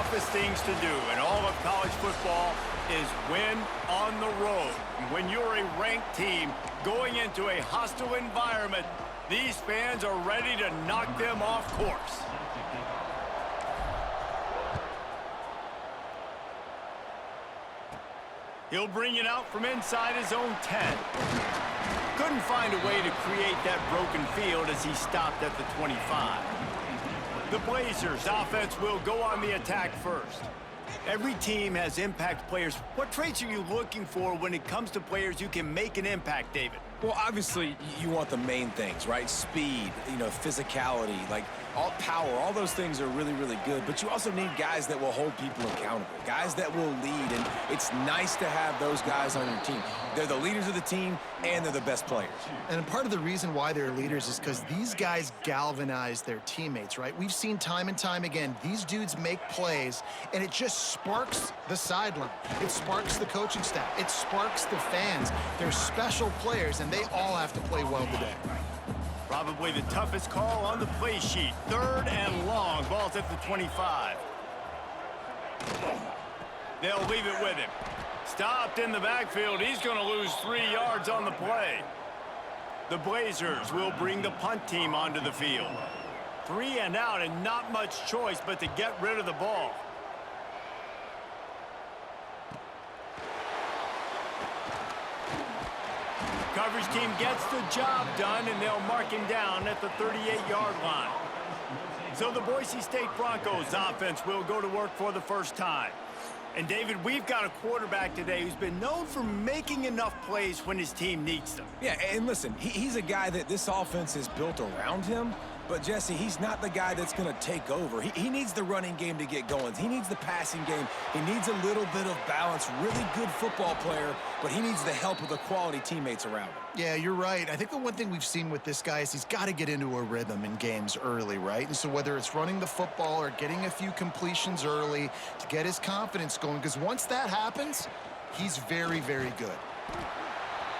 toughest things to do in all of college football is win on the road. When you're a ranked team going into a hostile environment, these fans are ready to knock them off course. He'll bring it out from inside his own 10. Couldn't find a way to create that broken field as he stopped at the 25. The Blazers' offense will go on the attack first. Every team has impact players. What traits are you looking for when it comes to players who can make an impact, David? Well, obviously, you want the main things, right? Speed, physicality, like all power, all those things are really, really good. But you also need guys that will hold people accountable, guys that will lead. And it's nice to have those guys on your team. They're the leaders of the team, and they're the best players. And part of the reason why they're leaders is because these guys galvanize their teammates, right? We've seen time and time again, these dudes make plays, and it just sparks the sideline. It sparks the coaching staff. It sparks the fans. They're special players, and they all have to play well today. Probably the toughest call on the play sheet. 3rd and long. Ball's at the 25. They'll leave it with him. Stopped in the backfield. He's going to lose 3 yards on the play. The Blazers will bring the punt team onto the field. 3 and out, and not much choice but to get rid of the ball. Coverage team gets the job done, and they'll mark him down at the 38-yard line. So the Boise State Broncos offense will go to work for the first time. And, David, we've got a quarterback today who's been known for making enough plays when his team needs them. Yeah, and listen, he's a guy that this offense is built around him. But, Jesse, he's not the guy that's going to take over. He needs the running game to get going. He needs the passing game. He needs a little bit of balance. Really good football player, but he needs the help of the quality teammates around him. Yeah, you're right. I think the one thing we've seen with this guy is he's got to get into a rhythm in games early, right? And so whether it's running the football or getting a few completions early to get his confidence going, because once that happens, he's very, very good.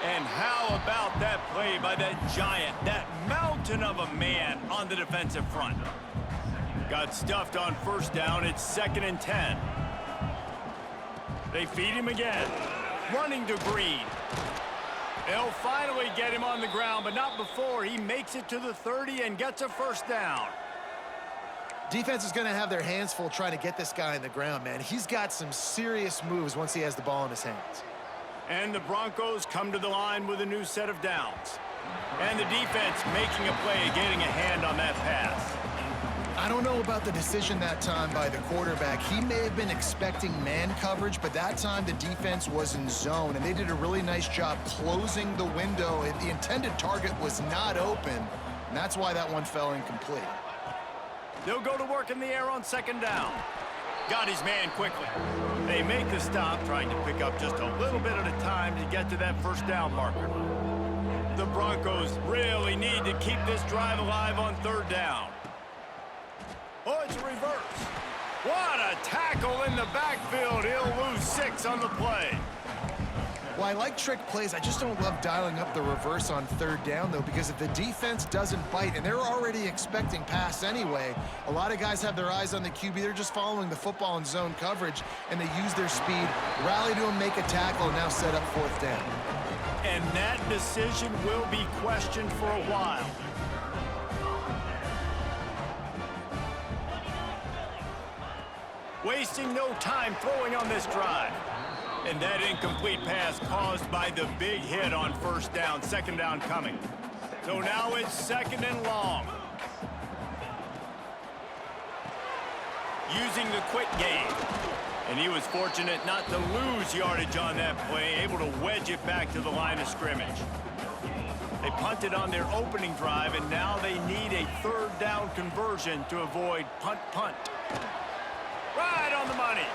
And how about that play by that giant, that mountain of a man on the defensive front? Got stuffed on 1st down. It's 2nd and 10. They feed him again. Running to Green. They'll finally get him on the ground, but not before he makes it to the 30 and gets a 1st down. Defense is going to have their hands full trying to get this guy on the ground, man. He's got some serious moves once he has the ball in his hands. And the Broncos come to the line with a new set of downs. And the defense making a play, getting a hand on that pass. I don't know about the decision that time by the quarterback. He may have been expecting man coverage, but that time the defense was in zone, and they did a really nice job closing the window. The intended target was not open, and that's why that one fell incomplete. They'll go to work in the air on 2nd down. Got his man quickly. They make the stop, trying to pick up just a little bit at a time to get to that 1st down marker. The Broncos really need to keep this drive alive on 3rd down. Oh, it's a reverse. What a tackle in the backfield. He'll lose 6 on the play. Well, I like trick plays. I just don't love dialing up the reverse on 3rd down, though, because if the defense doesn't bite, and they're already expecting pass anyway, a lot of guys have their eyes on the QB. They're just following the football in zone coverage, and they use their speed, rally to him, make a tackle, and now set up 4th down. And that decision will be questioned for a while. Wasting no time throwing on this drive. And that incomplete pass caused by the big hit on 1st down, 2nd down coming. So now it's 2nd and long. Using the quick game. And he was fortunate not to lose yardage on that play, able to wedge it back to the line of scrimmage. They punted on their opening drive, and now they need a 3rd down conversion to avoid punt. Right on the money.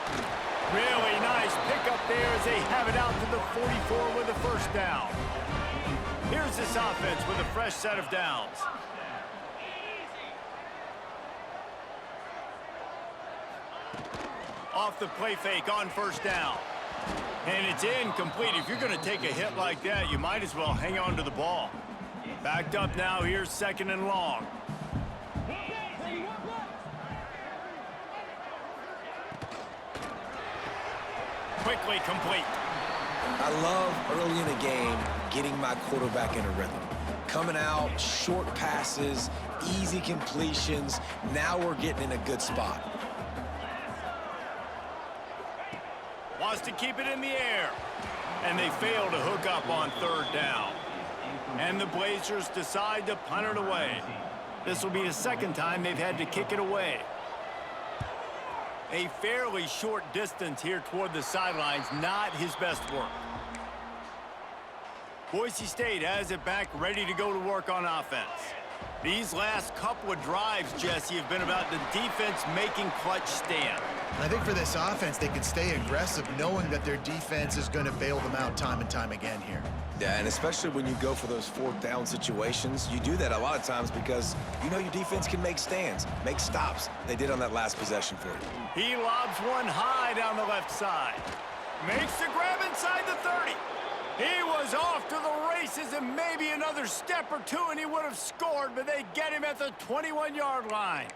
Really nice pickup there as they have it out to the 44 with a 1st down. Here's this offense with a fresh set of downs. Off the play fake on 1st down. And it's incomplete. If you're going to take a hit like that, you might as well hang on to the ball. Backed up now. Here's 2nd and long. quickly complete. I love early in a game getting my quarterback in a rhythm. Coming out, short passes, easy completions. Now we're getting in a good spot. Wants to keep it in the air. And they fail to hook up on third down. And the Blazers decide to punt it away. This will be the second time they've had to kick it away. A fairly short distance here toward the sidelines, not his best work. Boise State has it back, ready to go to work on offense. These last couple of drives, Jesse, have been about the defense making clutch stand. I think for this offense, they can stay aggressive knowing that their defense is going to bail them out time and time again here. Yeah, and especially when you go for those fourth down situations, you do that a lot of times because you know your defense can make stands, make stops. They did on that last possession for you. He lobs one high down the left side. Makes the grab inside the 30. He was off to the races and maybe another step or two and he would have scored, but they get him at the 21-yard line.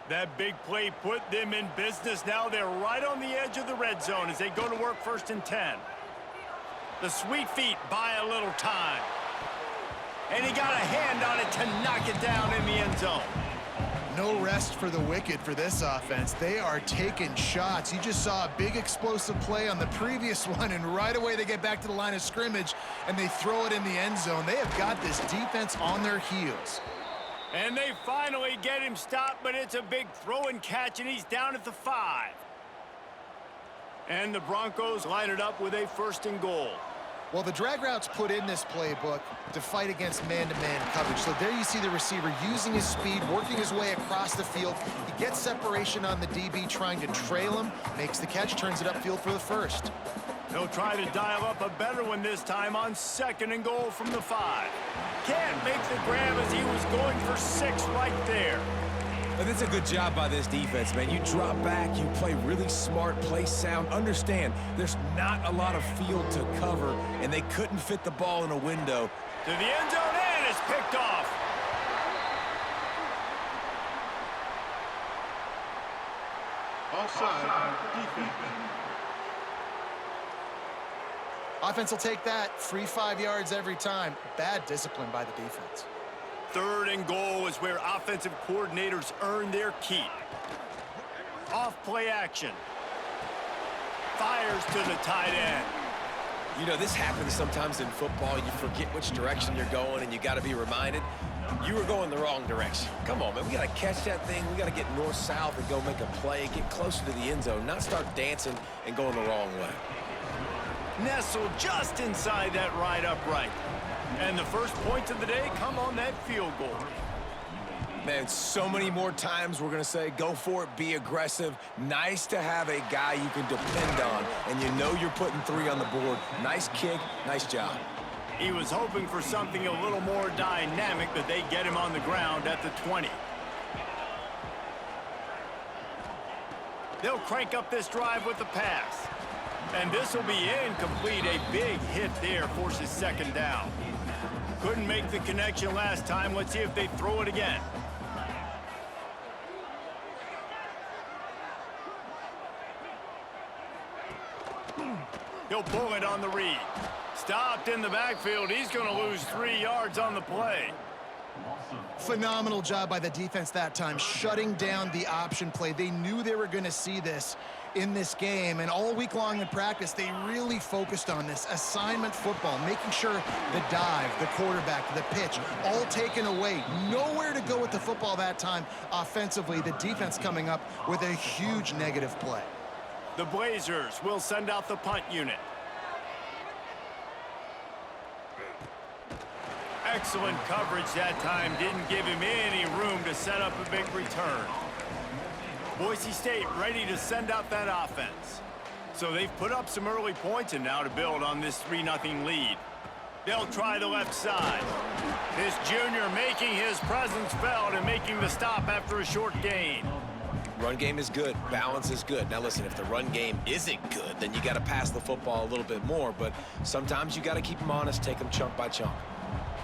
That big play put them in business. Now they're right on the edge of the red zone as they go to work 1st and 10. The sweet feet buy a little time. And he got a hand on it to knock it down in the end zone. No rest for the wicked for this offense. They are taking shots. You just saw a big explosive play on the previous one, and right away they get back to the line of scrimmage, and they throw it in the end zone. They have got this defense on their heels. And they finally get him stopped, but it's a big throw and catch, and he's down at the 5. And the Broncos line it up with a 1st and goal. Well, the drag routes put in this playbook to fight against man-to-man coverage. So there you see the receiver using his speed, working his way across the field. He gets separation on the DB, trying to trail him, makes the catch, turns it upfield for the 1st. They'll try to dial up a better one this time on 2nd and goal from the 5. Can't make the grab as he was going for 6 right there. But it's a good job by this defense, man. You drop back, you play really smart, play sound. Understand, there's not a lot of field to cover, and they couldn't fit the ball in a window. To the end zone, and it's picked off. Offside, defense. Offense will take that. Free 5 yards every time. Bad discipline by the defense. 3rd and goal is where offensive coordinators earn their keep. Off play action. Fires to the tight end. You know, this happens sometimes in football. You forget which direction you're going, and you got to be reminded, you were going the wrong direction. Come on, man. We got to catch that thing. We got to get north-south and go make a play, get closer to the end zone, not start dancing and going the wrong way. Nestled just inside that right upright. And the first points of the day come on that field goal. Man, so many more times we're going to say, go for it, be aggressive. Nice to have a guy you can depend on, and you know you're putting 3 on the board. Nice kick, nice job. He was hoping for something a little more dynamic, but they get him on the ground at the 20. They'll crank up this drive with the pass. And this will be incomplete. A big hit there forces 2nd down. Couldn't make the connection last time. Let's see if they throw it again. He'll pull it on the read. Stopped in the backfield. He's going to lose 3 yards on the play. Phenomenal job by the defense that time, shutting down the option play. They knew they were going to see this in this game, and all week long in practice, they really focused on this assignment football, making sure the dive, the quarterback, the pitch, all taken away. Nowhere to go with the football that time offensively. The defense coming up with a huge negative play. The Blazers will send out the punt unit. Excellent coverage that time. Didn't give him any room to set up a big return. Boise State ready to send out that offense. So they've put up some early points and now to build on this 3-0 lead. They'll try the left side. This junior making his presence felt and making the stop after a short gain. Run game is good. Balance is good. Now, listen, if the run game isn't good, then you got to pass the football a little bit more. But sometimes you got to keep them honest, take them chunk by chunk.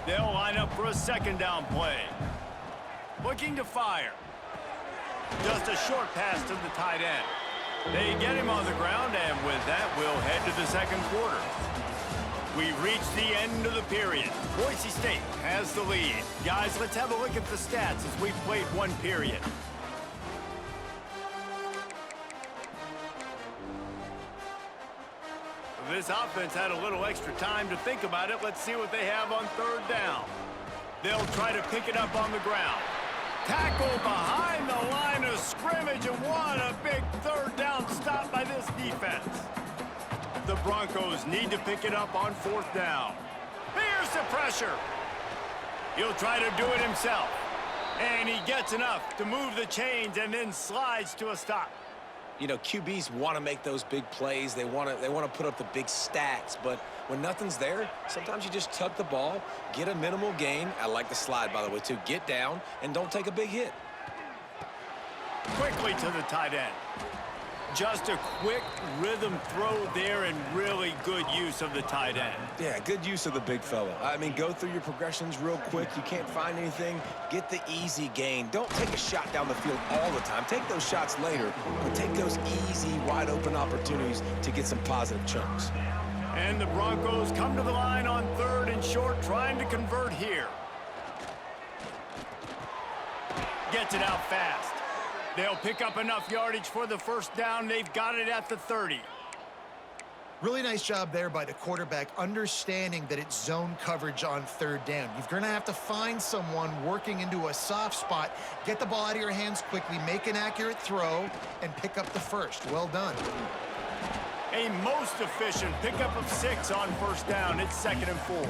They'll line up for a 2nd down play. Looking to fire. Just a short pass to the tight end. They get him on the ground, and with that, we'll head to the second quarter. We've reached the end of the period. Boise State has the lead. Guys, let's have a look at the stats as we've played one period. This offense had a little extra time to think about it. Let's see what they have on third down. They'll try to pick it up on the ground. Tackle behind the line of scrimmage, and what a big third down stop by this defense. The Broncos need to pick it up on fourth down. Here's the pressure. He'll try to do it himself. And he gets enough to move the chains and then slides to a stop. You know, QBs want to make those big plays. They want to put up the big stats. But when nothing's there, sometimes you just tuck the ball, get a minimal gain. I like the slide, by the way, too. Get down and don't take a big hit. Quickly to the tight end. Just a quick rhythm throw there and really good use of the tight end. Yeah, good use of the big fella. I mean, go through your progressions real quick. You can't find anything. Get the easy gain. Don't take a shot down the field all the time. Take those shots later, but take those easy, wide-open opportunities to get some positive chunks. And the Broncos come to the line on third and short, trying to convert here. Gets it out fast. They'll pick up enough yardage for the first down. They've got it at the 30. Really nice job there by the quarterback, understanding that it's zone coverage on third down. You're going to have to find someone working into a soft spot, get the ball out of your hands quickly, make an accurate throw, and pick up the first. Well done. A most efficient pickup of 6 on first down. It's 2nd and 4.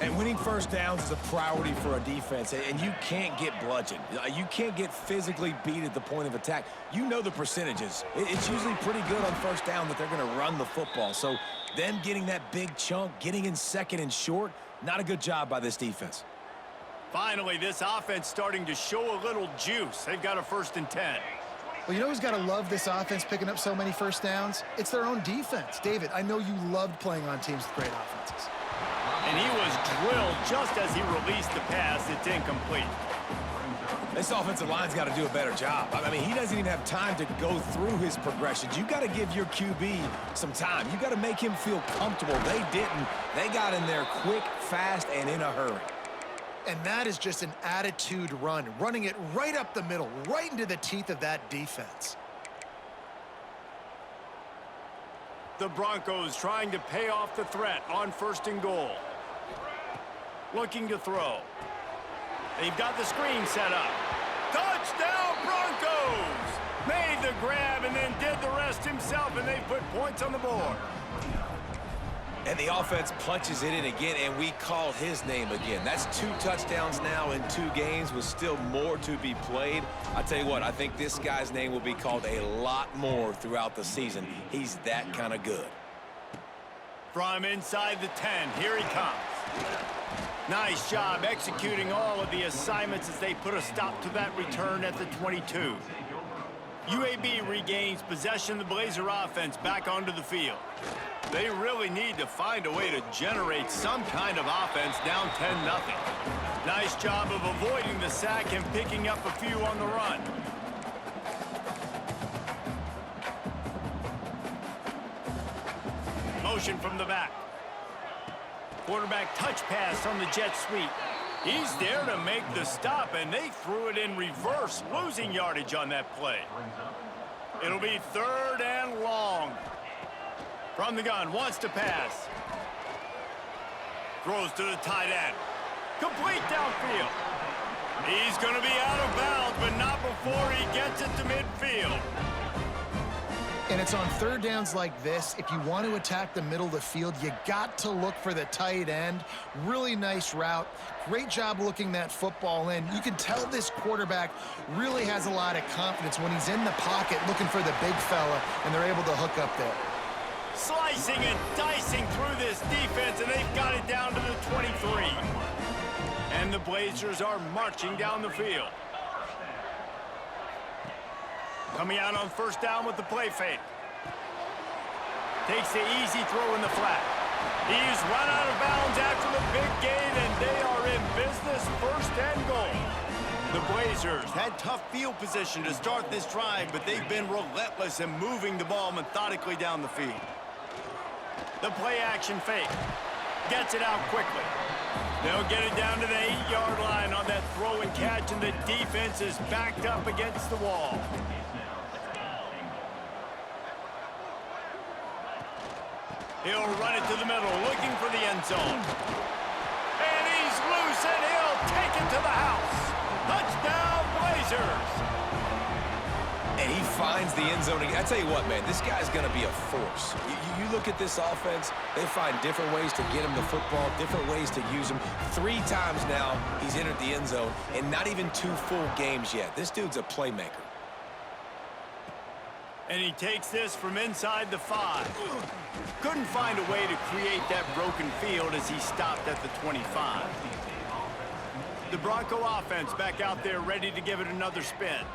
And winning first downs is a priority for a defense, and you can't get bludgeoned. You can't get physically beat at the point of attack. You know the percentages. It's usually pretty good on first down that they're going to run the football. So them getting that big chunk, getting in 2nd and short, not a good job by this defense. Finally, this offense starting to show a little juice. They've got a 1st and 10. Well, you know who's got to love this offense picking up so many first downs? It's their own defense. David, I know you loved playing on teams with great offenses. And he was drilled just as he released the pass. It's incomplete. This offensive line's got to do a better job. I mean, he doesn't even have time to go through his progressions. You got to give your QB some time. You got to make him feel comfortable. They didn't. They got in there quick, fast, and in a hurry. And that is just an attitude run, running it right up the middle, right into the teeth of that defense. The Broncos trying to pay off the threat on 1st and goal. Looking to throw. They've got the screen set up. Touchdown, Broncos! Made the grab and then did the rest himself, and they put points on the board. And the offense punches it in again, and we called his name again. That's 2 touchdowns now in 2 games with still more to be played. I tell you what, I think this guy's name will be called a lot more throughout the season. He's that kind of good. From inside the 10, here he comes. Nice job executing all of the assignments as they put a stop to that return at the 22. UAB regains possession of the Blazer offense back onto the field. They really need to find a way to generate some kind of offense down 10-0. Nice job of avoiding the sack and picking up a few on the run. Motion from the back. Quarterback touch pass on the jet sweep. He's there to make the stop, and they threw it in reverse, losing yardage on that play. It'll be 3rd and long. From the gun, wants to pass. Throws to the tight end. Complete downfield. He's going to be out of bounds, but not before he gets it to midfield. And it's on 3rd downs like this. If you want to attack the middle of the field, you got to look for the tight end. Really nice route. Great job looking that football in. You can tell this quarterback really has a lot of confidence when he's in the pocket looking for the big fella, and they're able to hook up there. Slicing and dicing through this defense, and they've got it down to the 23. And the Blazers are marching down the field. Coming out on 1st down with the play fake. Takes the easy throw in the flat. He's run out of bounds after the big gain, and they are in business. 1st and goal. The Blazers had tough field position to start this drive, but they've been relentless in moving the ball methodically down the field. The play-action fake. Gets it out quickly. They'll get it down to the 8-yard line on that throw and catch, and the defense is backed up against the wall. He'll run it to the middle, looking for the end zone. And he's loose, and he'll take it to the house. Touchdown, Blazers! And he finds the end zone. I tell you what, man, this guy's going to be a force. You look at this offense, they find different ways to get him the football, different ways to use him. 3 times now he's entered the end zone, and not even 2 full games yet. This dude's a playmaker. And he takes this from inside the 5. Couldn't find a way to create that broken field as he stopped at the 25. The Bronco offense back out there ready to give it another spin.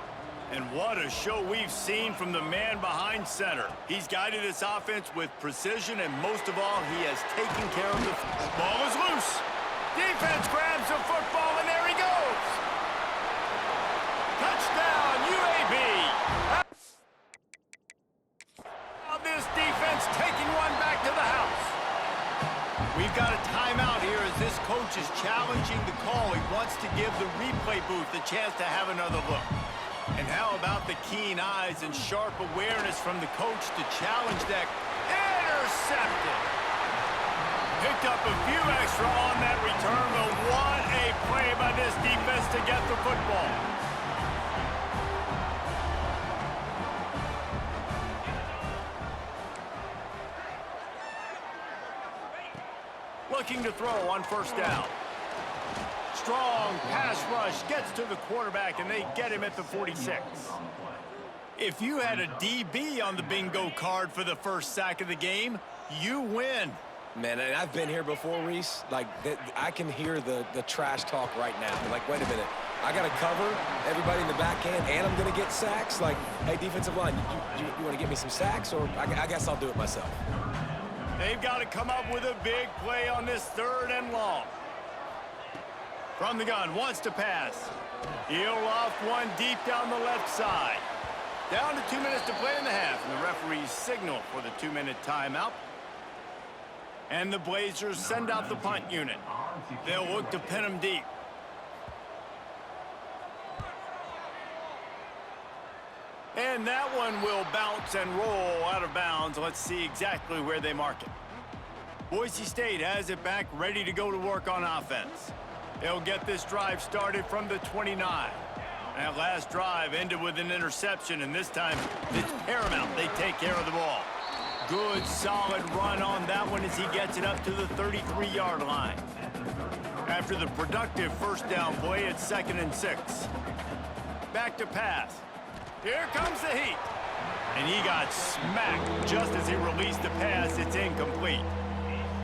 And what a show we've seen from the man behind center. He's guided this offense with precision, and most of all, he has taken care of the ball is loose. Defense grabs the football, and there he goes. Touchdown, UAB. This defense taking one back to the house. We've got a timeout here as this coach is challenging the call. He wants to give the replay booth a chance to have another look. And how about the keen eyes and sharp awareness from the coach to challenge that? Intercepted. Picked up a few extra on that return, but what a play by this defense to get the football. Looking to throw on first down. Strong pass rush gets to the quarterback, and they get him at the 46. If you had a DB on the bingo card for the first sack of the game, you win. Man, and I've been here before, Reese. Like, I can hear the trash talk right now. Like, wait a minute. I got to cover everybody in the back end, and I'm going to get sacks? Like, hey, defensive line, you want to get me some sacks? Or I guess I'll do it myself. They've got to come up with a big play on this 3rd and long. From the gun, wants to pass. He'll loft one deep down the left side. Down to 2 minutes to play in the half, and the referees signal for the 2-minute timeout. And the Blazers send out the punt unit. They'll look to pin him deep. And that one will bounce and roll out of bounds. Let's see exactly where they mark it. Boise State has it back, ready to go to work on offense. They'll get this drive started from the 29. That last drive ended with an interception, and this time it's paramount. They take care of the ball. Good, solid run on that one as he gets it up to the 33-yard line. After the productive first down play, it's 2nd and 6. Back to pass. Here comes the heat. And he got smacked just as he released the pass. It's incomplete.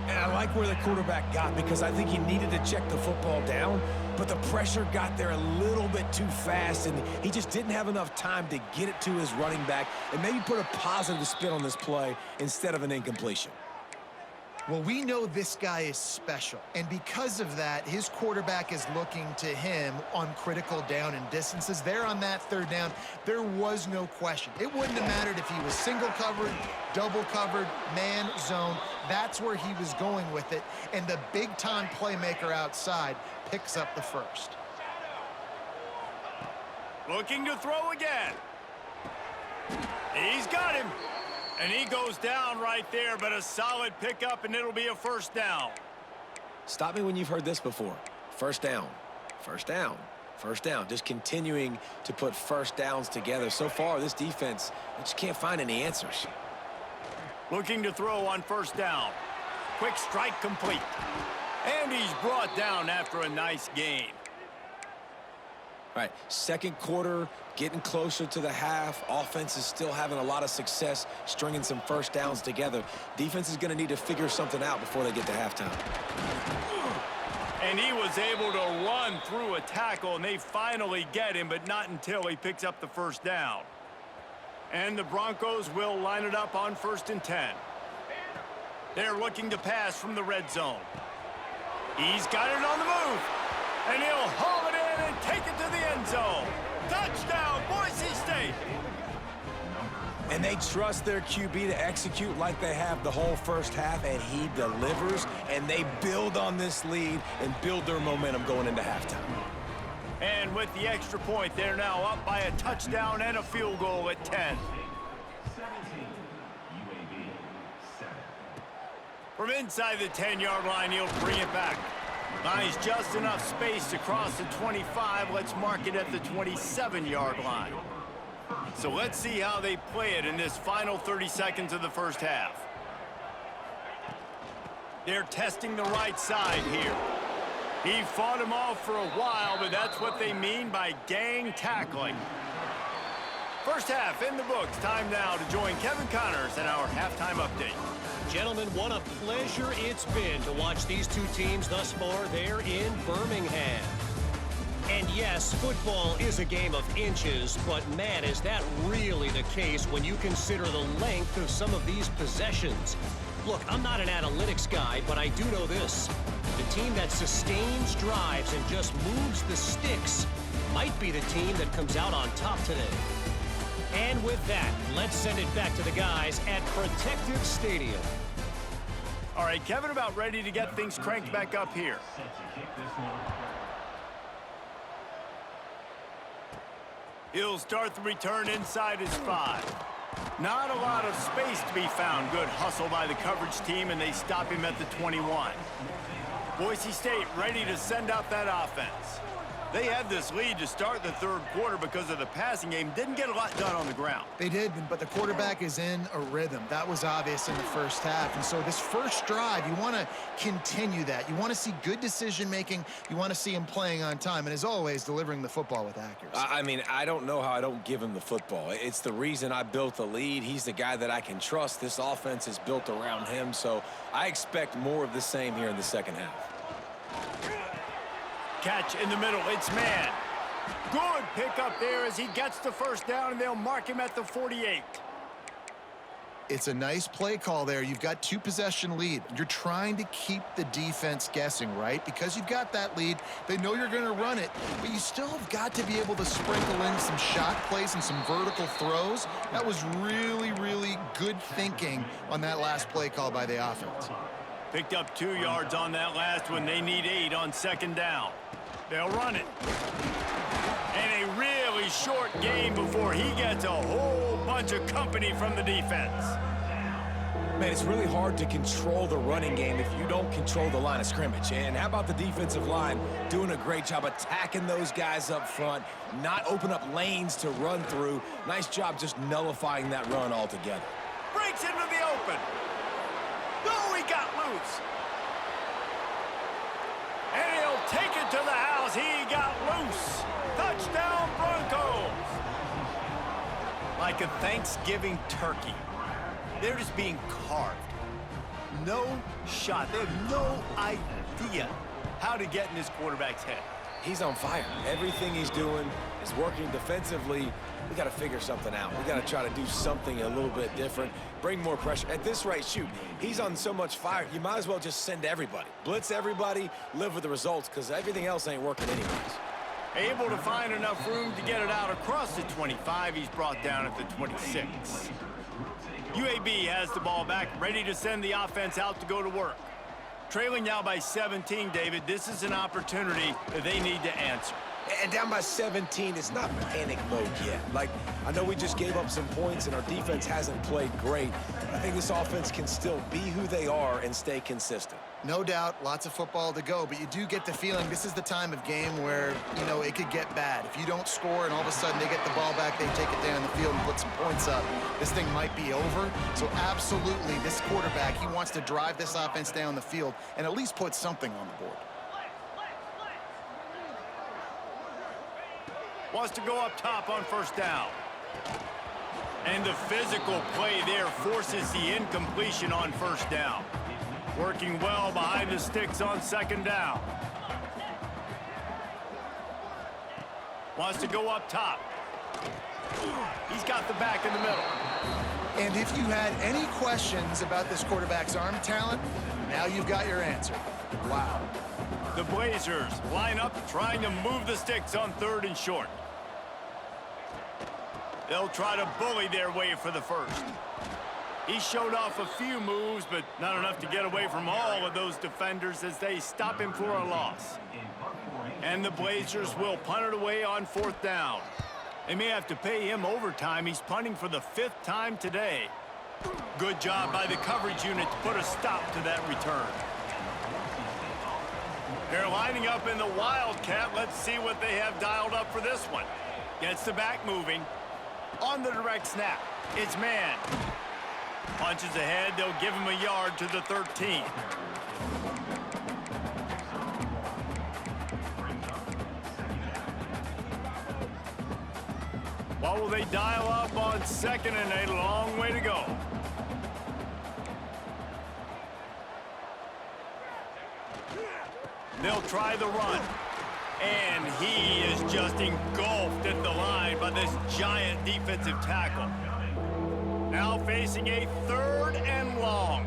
And I like where the quarterback got, because I think he needed to check the football down, but the pressure got there a little bit too fast, and he just didn't have enough time to get it to his running back and maybe put a positive spin on this play instead of an incompletion. Well, we know this guy is special, and because of that, his quarterback is looking to him on critical down and distances. There on that 3rd down, there was no question. It wouldn't have mattered if he was single covered, double covered, man, zone. That's where he was going with it, and the big-time playmaker outside picks up the first. Looking to throw again. He's got him. And he goes down right there, but a solid pickup, and it'll be a first down. Stop me when you've heard this before. First down, first down, first down. Just continuing to put first downs together. So far, this defense just can't find any answers. Looking to throw on first down. Quick strike complete. And he's brought down after a nice gain. All right, 2nd quarter, getting closer to the half. Offense is still having a lot of success stringing some first downs together. Defense is going to need to figure something out before they get to halftime. And he was able to run through a tackle, and they finally get him, but not until he picks up the first down. And the Broncos will line it up on 1st and 10. They're looking to pass from the red zone. He's got it on the move, and he'll haul it in. and take it to the end zone. Touchdown, Boise State. And they trust their QB to execute like they have the whole first half, and he delivers, and they build on this lead and build their momentum going into halftime. And with the extra point, they're now up by a touchdown and a field goal at 10. From inside the 10-yard line, he'll bring it back. Finds just enough space to cross the 25. Let's mark it at the 27-yard line. So let's see how they play it in this final 30 seconds of the first half. They're testing the right side here. He fought him off for a while, but that's what they mean by gang tackling. First half in the books. Time now to join Kevin Connors in our halftime update. Gentlemen, what a pleasure it's been to watch these two teams thus far there in Birmingham. And yes, football is a game of inches, but man, is that really the case when you consider the length of some of these possessions. Look, I'm not an analytics guy, but I do know this. The team that sustains drives and just moves the sticks might be the team that comes out on top today. And with that, let's send it back to the guys at Protective Stadium. All right, Kevin, about ready to get things cranked back up here. He'll start the return inside his 5. Not a lot of space to be found. Good hustle by the coverage team, and they stop him at the 21. Boise State ready to send out that offense. They had this lead to start the third quarter because of the passing game. Didn't get a lot done on the ground. They did, but the quarterback is in a rhythm. That was obvious in the first half. And so this first drive, you want to continue that. You want to see good decision-making. You want to see him playing on time. And as always, delivering the football with accuracy. I mean, I don't know how I don't give him the football. It's the reason I built the lead. He's the guy that I can trust. This offense is built around him. So I expect more of the same here in the second half. Catch in the middle, it's man. Good pickup there as he gets the first down, and they'll mark him at the 48. It's a nice play call there. You've got 2-possession lead. You're trying to keep the defense guessing, right? Because you've got that lead. They know you're going to run it, but you still have got to be able to sprinkle in some shot plays and some vertical throws. That was really, really good thinking on that last play call by the offense. Picked up 2 yards on that last one. They need 8 on second down. They'll run it. And a really short game before he gets a whole bunch of company from the defense. Man, it's really hard to control the running game if you don't control the line of scrimmage. And how about the defensive line doing a great job attacking those guys up front, not open up lanes to run through. Nice job just nullifying that run altogether. Breaks into the open. No, he got loose. And he'll take it to the house. He got loose. Touchdown, Broncos. Like a Thanksgiving turkey. They're just being carved. No shot. They have no idea how to get in this quarterback's head. He's on fire. Everything he's doing is working defensively. We got to figure something out. We got to try to do something a little bit different, bring more pressure. At this rate, shoot, he's on so much fire, you might as well just send everybody. Blitz everybody, live with the results, because everything else ain't working anyways. Able to find enough room to get it out across the 25. He's brought down at the 26. UAB has the ball back, ready to send the offense out to go to work. Trailing now by 17, David. This is an opportunity that they need to answer. And down by 17, it's not panic mode yet. Like, I know we just gave up some points and our defense hasn't played great. I think this offense can still be who they are and stay consistent. No doubt, lots of football to go, but you do get the feeling this is the time of game where, you know, it could get bad. If you don't score and all of a sudden they get the ball back, they take it down the field and put some points up, this thing might be over. So absolutely, this quarterback, he wants to drive this offense down the field and at least put something on the board. Wants to go up top on first down. And the physical play there forces the incompletion on first down. Working well behind the sticks on second down. Wants to go up top. He's got the back in the middle. And if you had any questions about this quarterback's arm talent, now you've got your answer. Wow. The Blazers line up trying to move the sticks on 3rd and short. They'll try to bully their way for the first. He showed off a few moves, but not enough to get away from all of those defenders as they stop him for a loss. And the Blazers will punt it away on 4th down. They may have to pay him overtime. He's punting for the 5th time today. Good job by the coverage unit to put a stop to that return. They're lining up in the Wildcat. Let's see what they have dialed up for this one. Gets the back moving. On the direct snap, it's man. Punches ahead, they'll give him a yard to the 13. What will they dial up on 2nd and a long way to go? They'll try the run. And he is just engulfed at the line by this giant defensive tackle. Now facing a 3rd and long.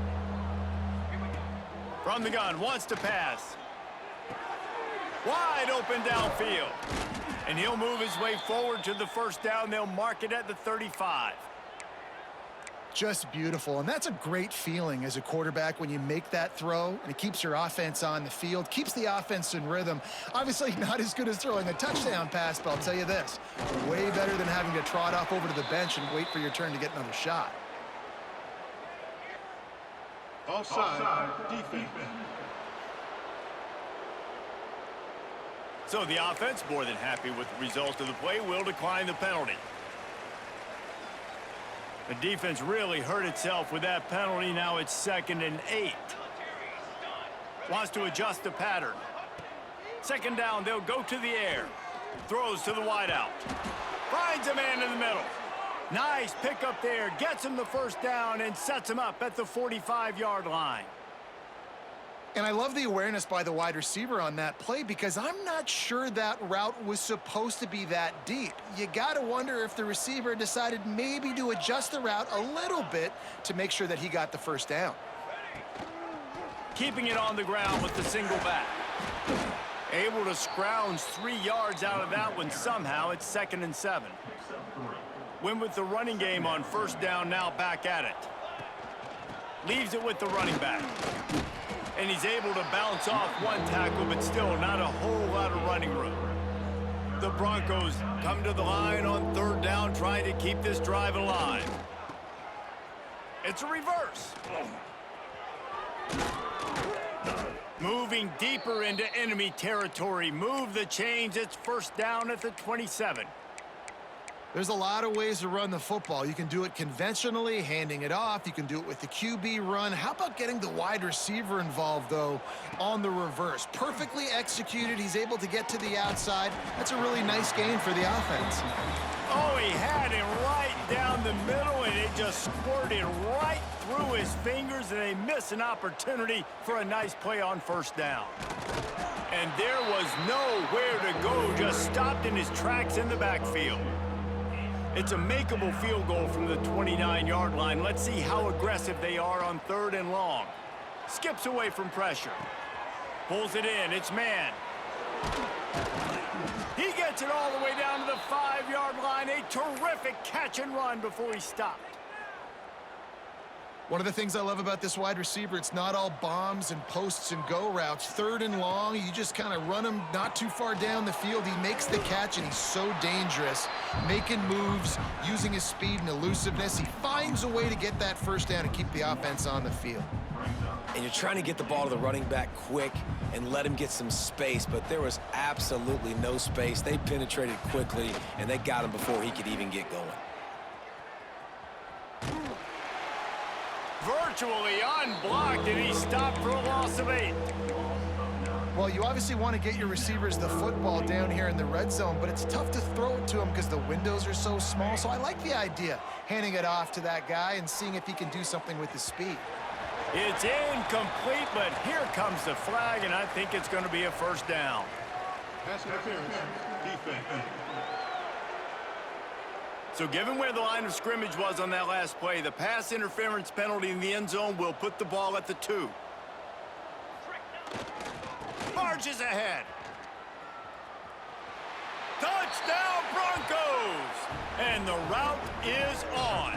From the gun, wants to pass. Wide open downfield. And he'll move his way forward to the 1st down. They'll mark it at the 35. Just beautiful, and that's a great feeling as a quarterback when you make that throw and it keeps your offense on the field, keeps the offense in rhythm. Obviously not as good as throwing a touchdown pass, but I'll tell you this, way better than having to trot off over to the bench and wait for your turn to get another shot. Offside, defense. So the offense, more than happy with the result of the play, will decline the penalty. The defense really hurt itself with that penalty. Now it's 2nd and 8. Wants to adjust the pattern. 2nd down, they'll go to the air. Throws to the wideout. Finds a man in the middle. Nice pickup there. Gets him the 1st down and sets him up at the 45-yard line. And I love the awareness by the wide receiver on that play because I'm not sure that route was supposed to be that deep. You got to wonder if the receiver decided maybe to adjust the route a little bit to make sure that he got the 1st down. Keeping it on the ground with the single back. Able to scrounge 3 yards out of that one somehow. It's 2nd and 7. Win with the running game on 1st down, now back at it. Leaves it with the running back. And he's able to bounce off one tackle, but still not a whole lot of running room. The Broncos come to the line on 3rd down, trying to keep this drive alive. It's a reverse. Moving deeper into enemy territory. Move the chains. It's 1st down at the 27. There's a lot of ways to run the football. You can do it conventionally, handing it off. You can do it with the QB run. How about getting the wide receiver involved, though, on the reverse? Perfectly executed. He's able to get to the outside. That's a really nice gain for the offense. Oh, he had him right down the middle, and it just squirted right through his fingers, and they miss an opportunity for a nice play on 1st down. And there was nowhere to go, just stopped in his tracks in the backfield. It's a makeable field goal from the 29-yard line. Let's see how aggressive they are on 3rd and long. Skips away from pressure. Pulls it in. It's man. He gets it all the way down to the 5-yard line. A terrific catch and run before he stopped. One of the things I love about this wide receiver, it's not all bombs and posts and go routes. 3rd and long, you just kind of run him not too far down the field. He makes the catch, and he's so dangerous, making moves, using his speed and elusiveness. He finds a way to get that 1st down and keep the offense on the field. And you're trying to get the ball to the running back quick and let him get some space, but there was absolutely no space. They penetrated quickly, and they got him before he could even get going. Virtually unblocked, and he stopped for a loss of 8. Well, you obviously want to get your receivers the football down here in the red zone, but it's tough to throw it to them because the windows are so small. So I like the idea, handing it off to that guy and seeing if he can do something with his speed. It's incomplete, but here comes the flag, and I think it's going to be a 1st down. Pass interference, defense. So given where the line of scrimmage was on that last play, the pass interference penalty in the end zone will put the ball at the 2. charges ahead. Touchdown Broncos! And the route is on.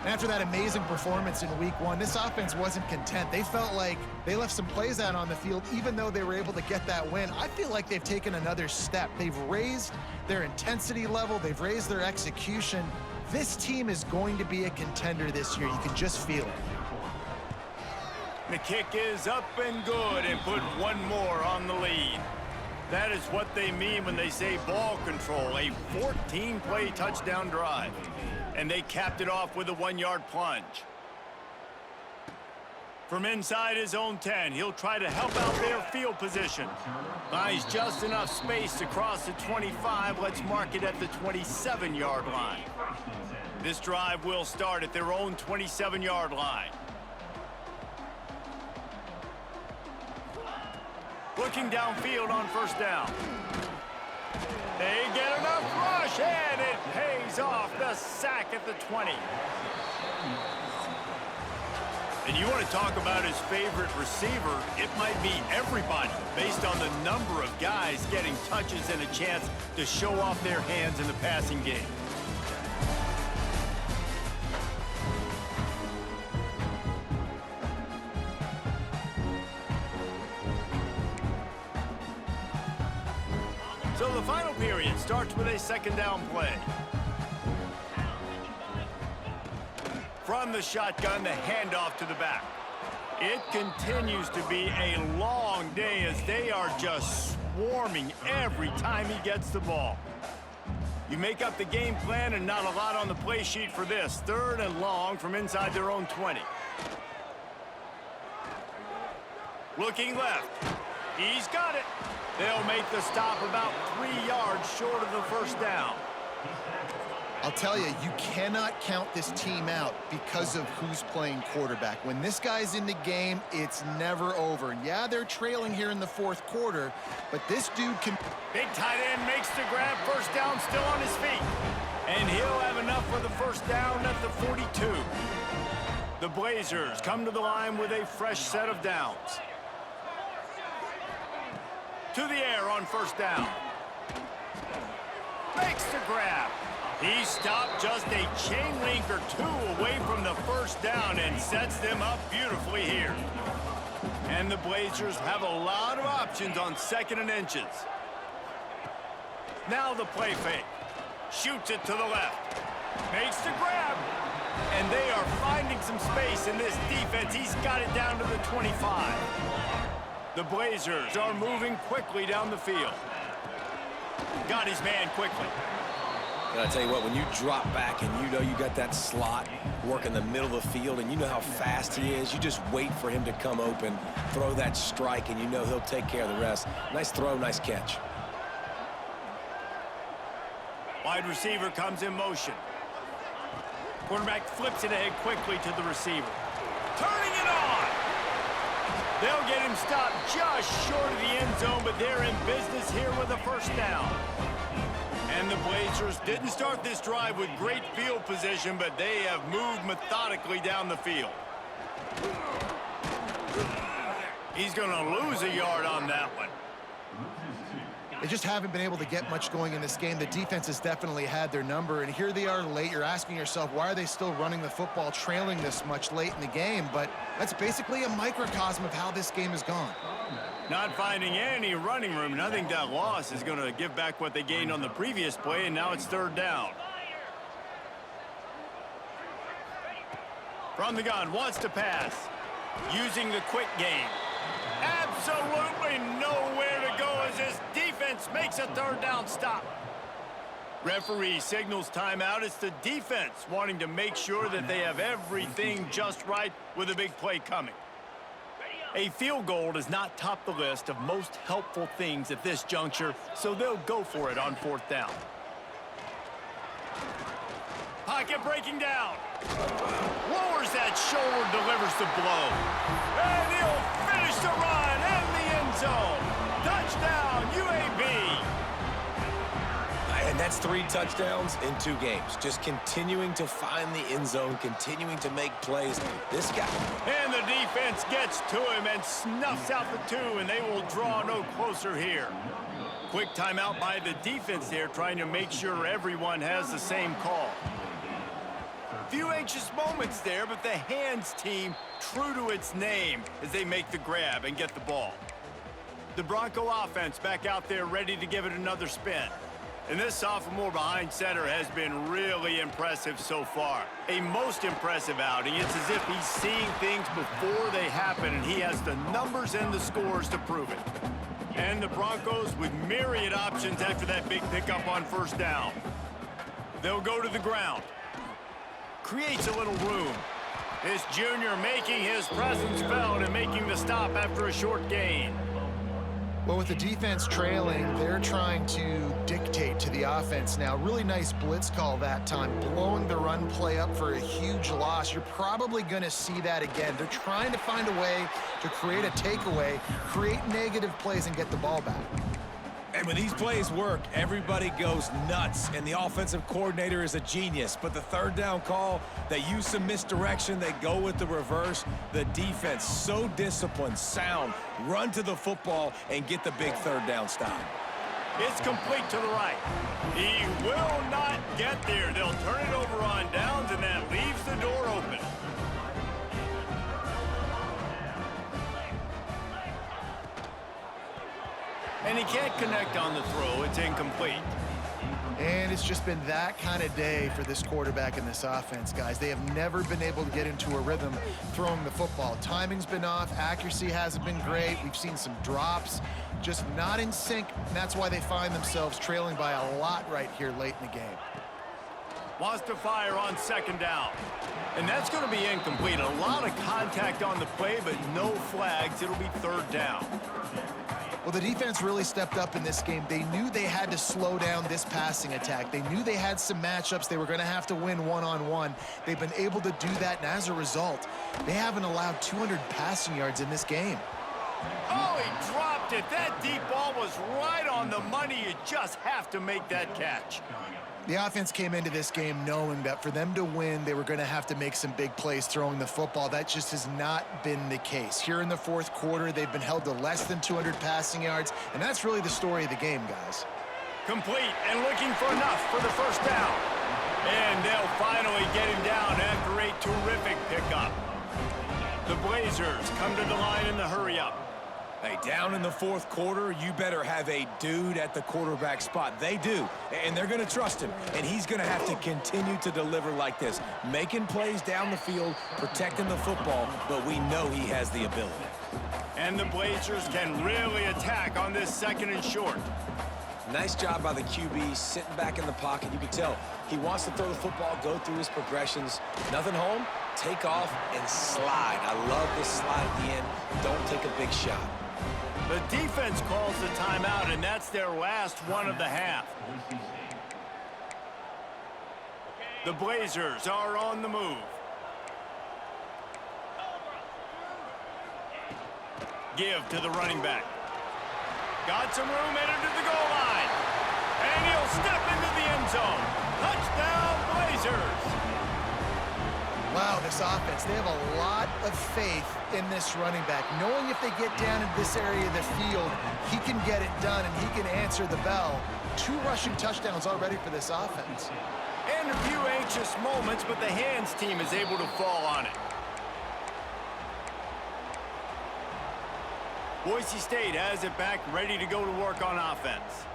After that amazing performance in week one, this offense wasn't content. They felt like they left some plays out on the field, even though they were able to get that win. I feel like they've taken another step. They've raised their intensity level. They've raised their execution. This team is going to be a contender this year. You can just feel it. The kick is up and good, and put one more on the lead. That is what they mean when they say ball control, a 14-play touchdown drive. And they capped it off with a 1-yard plunge. From inside his own 10, he'll try to help out their field position. Finds just enough space to cross the 25. Let's mark it at the 27-yard line. This drive will start at their own 27-yard line. Looking downfield on first down. They get enough rush, and it pays off. The sack at the 20. And you want to talk about his favorite receiver, it might be everybody, based on the number of guys getting touches and a chance to show off their hands in the passing game. So the final period starts with a second down play. From the shotgun, the handoff to the back. It continues to be a long day as they are just swarming every time he gets the ball. You make up the game plan and not a lot on the play sheet for this. Third and long from inside their own 20. Looking left. He's got it. They'll make the stop about 3 yards short of the first down. I'll tell you, you cannot count this team out because of who's playing quarterback. When this guy's in the game, it's never over. Yeah, they're trailing here in the fourth quarter, but this dude can... Big tight end makes the grab. First down, still on his feet. And he'll have enough for the first down at the 42. The Blazers come to the line with a fresh set of downs. To the air on first down. Makes the grab. He stopped just a chain link or two away from the first down and sets them up beautifully here. And the Blazers have a lot of options on second and inches. Now the play fake. Shoots it to the left. Makes the grab. And they are finding some space in this defense. He's got it down to the 25. The Blazers are moving quickly down the field. Got his man quickly. And I tell you what, when you drop back and you know you got that slot work in the middle of the field and you know how fast he is, you just wait for him to come open, throw that strike, and you know he'll take care of the rest. Nice throw, nice catch. Wide receiver comes in motion. Quarterback flips it ahead quickly to the receiver. Turning it on! They'll get him stopped just short of the end zone, but they're in business here with a first down. And the Blazers didn't start this drive with great field position, but they have moved methodically down the field. He's going to lose a yard on that one. They just haven't been able to get much going in this game. The defense has definitely had their number, and here they are late. You're asking yourself, why are they still running the football, trailing this much late in the game? But that's basically a microcosm of how this game has gone. Not finding any running room, and I think that loss is going to give back what they gained on the previous play, and now it's third down. From the gun, wants to pass. Using the quick game. Absolutely nowhere to go as this defense makes a third down stop. Referee signals timeout. It's the defense wanting to make sure that they have everything just right with a big play coming. A field goal does not top the list of most helpful things at this juncture, so they'll go for it on fourth down. Pocket breaking down. Lowers that shoulder, delivers the blow. And he'll finish the run in the end zone. Touchdown, UAB. And that's 3 touchdowns in 2 games. Just continuing to find the end zone, continuing to make plays. This guy. And the defense gets to him and snuffs out the 2, and they will draw no closer here. Quick timeout by the defense there, trying to make sure everyone has the same call. Few anxious moments there, but the hands team true to its name as they make the grab and get the ball. The Bronco offense back out there ready to give it another spin. And this sophomore behind center has been really impressive so far. A most impressive outing. It's as if he's seeing things before they happen, and he has the numbers and the scores to prove it. And the Broncos with myriad options after that big pickup on first down. They'll go to the ground. Creates a little room. This junior making his presence felt and making the stop after a short gain. Well, with the defense trailing, they're trying to dictate to the offense now. Really nice blitz call that time, blowing the run play up for a huge loss. You're probably going to see that again. They're trying to find a way to create a takeaway, create negative plays, and get the ball back. And when these plays work, everybody goes nuts, and the offensive coordinator is a genius. But the third down call, they use some misdirection, they go with the reverse. The defense, so disciplined, sound, run to the football and get the big third down stop. It's complete to the right. He will not get there. They'll turn it over on downs, and that leaves the door open. And he can't connect on the throw. It's incomplete. And it's just been that kind of day for this quarterback and this offense, guys. They have never been able to get into a rhythm throwing the football. Timing's been off. Accuracy hasn't been great. We've seen some drops. Just not in sync. And that's why they find themselves trailing by a lot right here late in the game. Wants to fire on second down. And that's going to be incomplete. A lot of contact on the play, but no flags. It'll be third down. Well, the defense really stepped up in this game. They knew they had to slow down this passing attack. They knew they had some matchups they were going to have to win one-on-one. They've been able to do that, and as a result, they haven't allowed 200 passing yards in this game. Oh, he dropped it. That deep ball was right on the money. You just have to make that catch. The offense came into this game knowing that for them to win, they were going to have to make some big plays throwing the football. That just has not been the case. Here in the fourth quarter, they've been held to less than 200 passing yards, and that's really the story of the game, guys. Complete and looking for enough for the first down. And they'll finally get him down after a terrific pickup. The Blazers come to the line in the hurry-up. Hey, down in the fourth quarter, you better have a dude at the quarterback spot. They do, and they're going to trust him, and he's going to have to continue to deliver like this, making plays down the field, protecting the football, but we know he has the ability. And the Blazers can really attack on this second and short. Nice job by the QB, sitting back in the pocket. You can tell he wants to throw the football, go through his progressions. Nothing home, take off, and slide. I love this slide at the end. Don't take a big shot. The defense calls the timeout, and that's their last one of the half. The Blazers are on the move. Give to the running back. Got some room headed to the goal line. And he'll step into the end zone. Touchdown, Blazers! Wow, this offense, they have a lot of faith in this running back. Knowing if they get down in this area of the field, he can get it done and he can answer the bell. 2 rushing touchdowns already for this offense. And a few anxious moments, but the hands team is able to fall on it. Boise State has it back, ready to go to work on offense.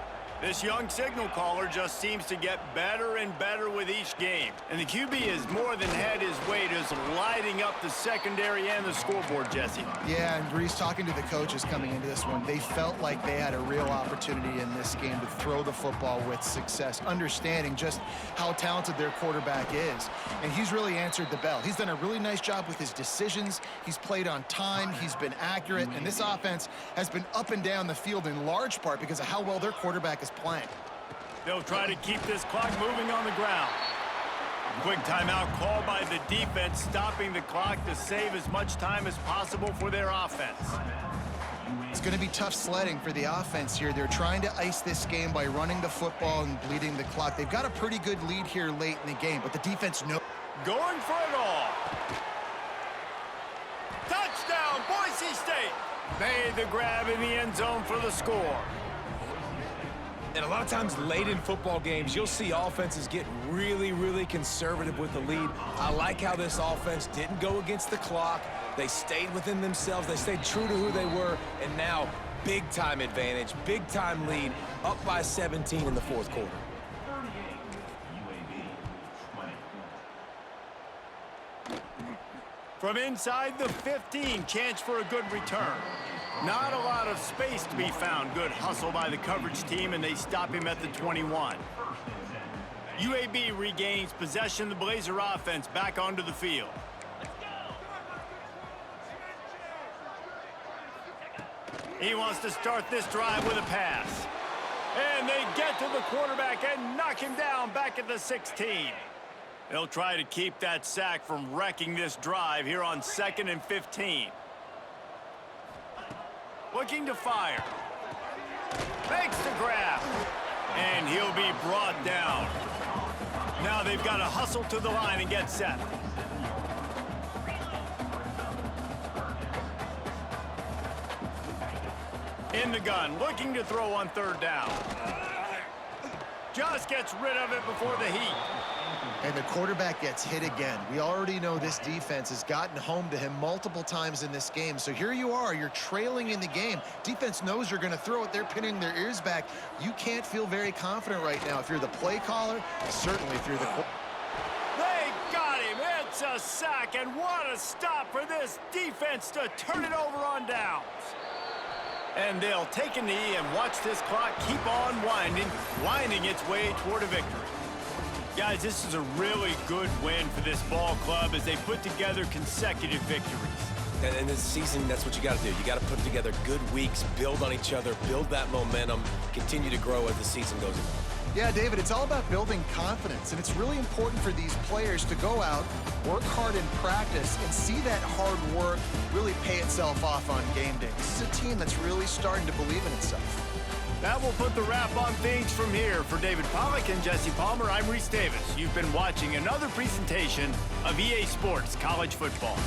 This young signal caller just seems to get better and better with each game. And the QB has more than had his way just lighting up the secondary and the scoreboard, Jesse. Yeah, and Grease, talking to the coaches coming into this one, they felt like they had a real opportunity in this game to throw the football with success, understanding just how talented their quarterback is. And he's really answered the bell. He's done a really nice job with his decisions. He's played on time. He's been accurate. And this offense has been up and down the field in large part because of how well their quarterback is playing. They'll try to keep this clock moving on the ground. Quick timeout called by the defense, stopping the clock to save as much time as possible for their offense. It's going to be tough sledding for the offense here. They're trying to ice this game by running the football and bleeding the clock. They've got a pretty good lead here late in the game, but the defense knows. Going for it all. Touchdown, Boise State. Made the grab in the end zone for the score. And a lot of times late in football games, you'll see offenses get really, really conservative with the lead. I like how this offense didn't go against the clock. They stayed within themselves. They stayed true to who they were. And now, big-time advantage, big-time lead, up by 17 in the fourth quarter. From inside the 15, chance for a good return. Not a lot of space to be found. Good hustle by the coverage team, and they stop him at the 21. UAB regains possession. The Blazer offense back onto the field. He wants to start this drive with a pass. And they get to the quarterback and knock him down back at the 16. They'll try to keep that sack from wrecking this drive here on 2nd and 15. Looking to fire. Makes the grab. And he'll be brought down. Now they've got to hustle to the line and get set. In the gun, looking to throw on 3rd down. Just gets rid of it before the heat. And the quarterback gets hit again. We already know this defense has gotten home to him multiple times in this game. So here you are, you're trailing in the game. Defense knows you're going to throw it. They're pinning their ears back. You can't feel very confident right now if you're the play caller, certainly if you're the... They got him. It's a sack, and what a stop for this defense to turn it over on downs. And they'll take a knee and watch this clock keep on winding its way toward a victory. Guys, this is a really good win for this ball club as they put together consecutive victories. And in this season, that's what you got to do. You got to put together good weeks, build on each other, build that momentum, continue to grow as the season goes on. Yeah, David, it's all about building confidence, and it's really important for these players to go out, work hard in practice, and see that hard work really pay itself off on game day. This is a team that's really starting to believe in itself. That will put the wrap on things from here. For David Pollack and Jesse Palmer, I'm Reese Davis. You've been watching another presentation of EA Sports College Football.